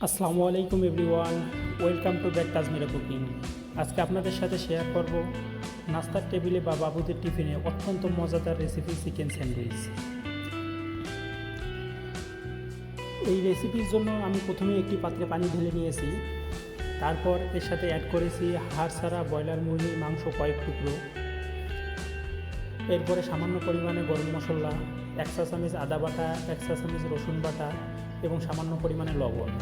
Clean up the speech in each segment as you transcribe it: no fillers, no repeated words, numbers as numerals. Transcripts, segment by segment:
আসসালামু আলাইকুম everyone, welcome to back Tajmira cooking. আজকে আপনাদের সাথে শেয়ার করব নাস্তার টেবিলে বা বাবুদের টিফিনে অত্যন্ত মজাদার রেসিপি চিকেন স্যান্ডউইচ। এই রেসিপির জন্য আমি প্রথমে একটি পাত্রে পানি ঢেলে নিয়েছি। তারপর এর সাথে অ্যাড করেছি হাড় ছাড়া ব্রয়লার মুরগির মাংস কয়েক টুকরো। এরপরে সামান্য পরিমাণে গরম মশলা, 1 চা চামচ আদা বাটা, 1 চা চামচ রসুন বাটা এবং সামান্য পরিমাণে লবণ।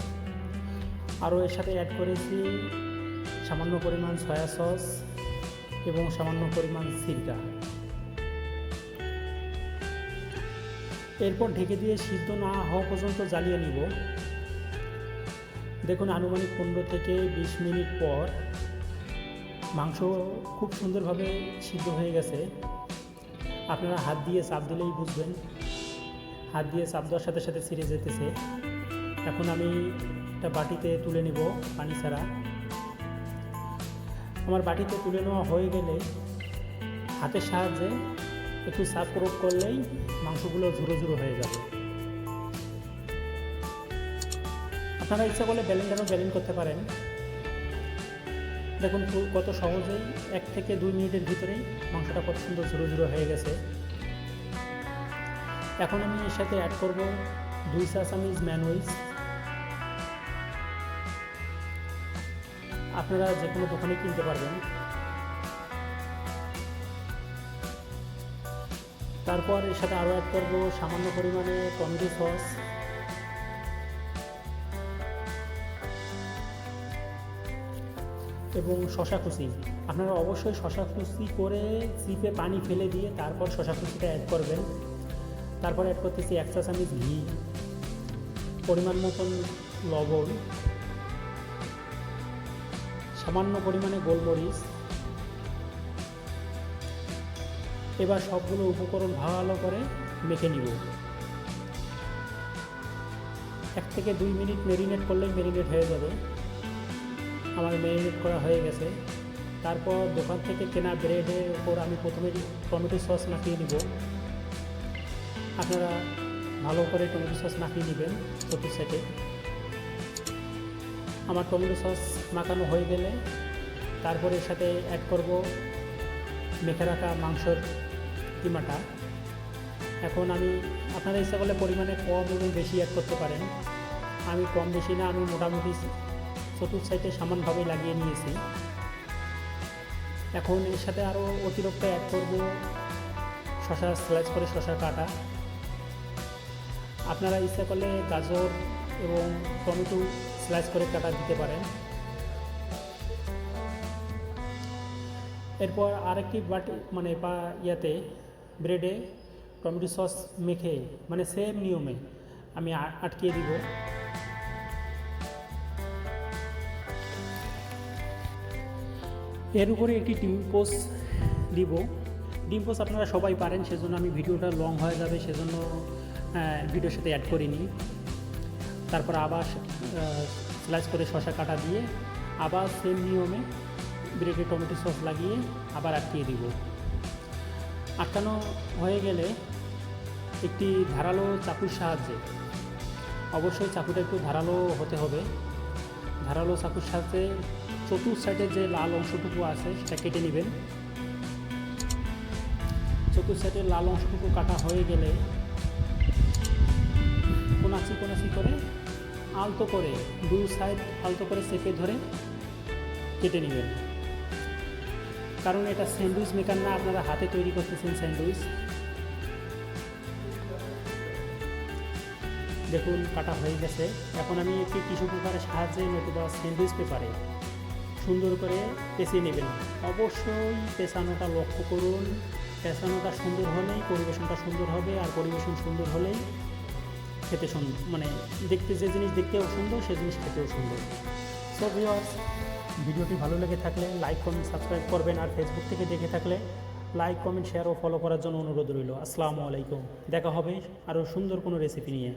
আরও এর সাথে অ্যাড করেছি সামান্য পরিমাণ সয়া সস এবং সামান্য পরিমাণ সিরকা। এরপর ঢেকে দিয়ে সিদ্ধ না হওয়া পর্যন্ত জ্বালিয়ে নিব। দেখুন, আনুমানিক 15 থেকে 20 মিনিট পর মাংস খুব সুন্দরভাবে সিদ্ধ হয়ে গেছে। আপনারা হাত দিয়ে চাপ দিলেই বুঝবেন, হাত দিয়ে চাপ দেওয়ার সাথে সাথে ছিঁড়ে যেতেছে। এখন আমি একটা বাটিতে তুলে নিব পানি ছাড়া। আমার বাটিতে তুলে নেওয়া হয়ে গেলে হাতের সাহায্যে একটু চাপ প্রয়োগ করলেই মাংসগুলো ঝুরো ঝুরো হয়ে যাবে। আপনারা ইচ্ছা করলে ব্লেন্ডারও ব্লেন্ড করতে পারেন। দেখুন কত সহজেই 1 থেকে 2 মিনিটের ভিতরেই মাংসটা কত সুন্দর ঝুরো ঝুরো হয়ে গেছে। এখন আমি এর সাথে অ্যাড করব 2 চা চামচ ম্যায়োনিজ। আপনারা যে কোনো দোকানে কিনতে পারবেন। তারপর এর সাথে আরও অ্যাড করব সামান্য পরিমাণে টমেটো সস এবং শসা কুচি। আপনারা অবশ্যই শসা কুচি করে চিপে পানি ফেলে দিয়ে তারপর শসা কুচিটা অ্যাড করবেন। তারপর অ্যাড করতেছি 1 চা চামচ ঘি, পরিমাণ মতন লবণ, সামান্য পরিমাণে গোলমরিচ। এবার সবগুলো উপকরণ ভালো করে মেখে নিব। 1 থেকে 2 মিনিট ম্যারিনেট করলেই ম্যারিনেট হয়ে যাবে। আমার ম্যারিনেট করা হয়ে গেছে। তারপর দোকান থেকে কেনা ব্রেডের উপর আমি প্রথমে টমেটো সস মাখিয়ে নিব। আপনারা ভালো করে টমেটো সস মাখিয়ে নেবেন চতুর সাইডে। আমার টমেটো সস মাখানো হয়ে গেলে তারপরে এর সাথে অ্যাড করব মেখে রাখা মাংসর কিমাটা। এখন আমি আপনারা ইচ্ছা করলে পরিমাণে কম এবং বেশি অ্যাড করতে পারেন। আমি কম বেশি না, আমি মোটামুটি চতুর সাইডে সমানভাবে লাগিয়ে নিয়েছি। এখন এর সাথে আরও অতিরিক্ত অ্যাড করব শসা স্লাইস করে শসা কাটা। আপনারা ইচ্ছা করলে গাজর এবং টমেটো স্লাইস করে কাটা দিতে পারেন। এরপর আরেকটি বাটি ইয়াতে ব্রেডে টমেটো সস মেখে সেম নিয়মে আমি আটকিয়ে দিব। এর উপরে একটি ডিম পোস্ট দিব। ডিম পোস্ট আপনারা সবাই পারেন, সেজন্য আমি ভিডিওটা লং হয়ে যাবে, সেজন্য ভিডিওর সাথে অ্যাড করিনি। তারপর আবার স্লাইস করে শসা কাটা দিয়ে আবার সেম নিয়মে ব্রেডে টমেটো সস লাগিয়ে আবার আটকিয়ে দিব। আটকানো হয়ে গেলে একটি ধারালো চাকুর সাহায্যে, অবশ্যই চাকুটা একটু ধারালো হতে হবে, ধারালো চাকুর সাহায্যে চতুর সাইডে যে লাল অংশটুকু আছে সেটা কেটে নেবেন। চতুর সাইডের লাল অংশটুকু কাটা হয়ে গেলে কোনাচি কোনাচি করে আলতো করে 2 সাইড আলতো করে চেপে ধরে কেটে নেবেন। কারণ এটা স্যান্ডউইচ মেকার না, আপনারা হাতে তৈরি করতেছেন স্যান্ডউইচ। দেখুন কাটা হয়ে গেছে। এখন আমি একটি টিস্যু পেপারের সাহায্যে নতুবা স্যান্ডউইচ পেপারে সুন্দর করে পেঁচিয়ে নেবেন। অবশ্যই পেঁচানোটা লক্ষ্য করুন। পেঁচানোটা সুন্দর হলেই পরিবেশনটা সুন্দর হবে, আর পরিবেশন সুন্দর হলেই খেতে দেখতে যে জিনিস দেখতেও সুন্দর সে জিনিস খেতেও সুন্দর। সো ভিউয়ার্স, ভিডিওটি ভালো লেগে থাকলে লাইক কমেন্ট সাবস্ক্রাইব করবেন, আর ফেসবুক থেকে দেখে থাকলে লাইক কমেন্ট শেয়ার ও ফলো করার জন্য অনুরোধ রইল। আসসালামু আলাইকুম। দেখা হবে আরও সুন্দর কোনো রেসিপি নিয়ে।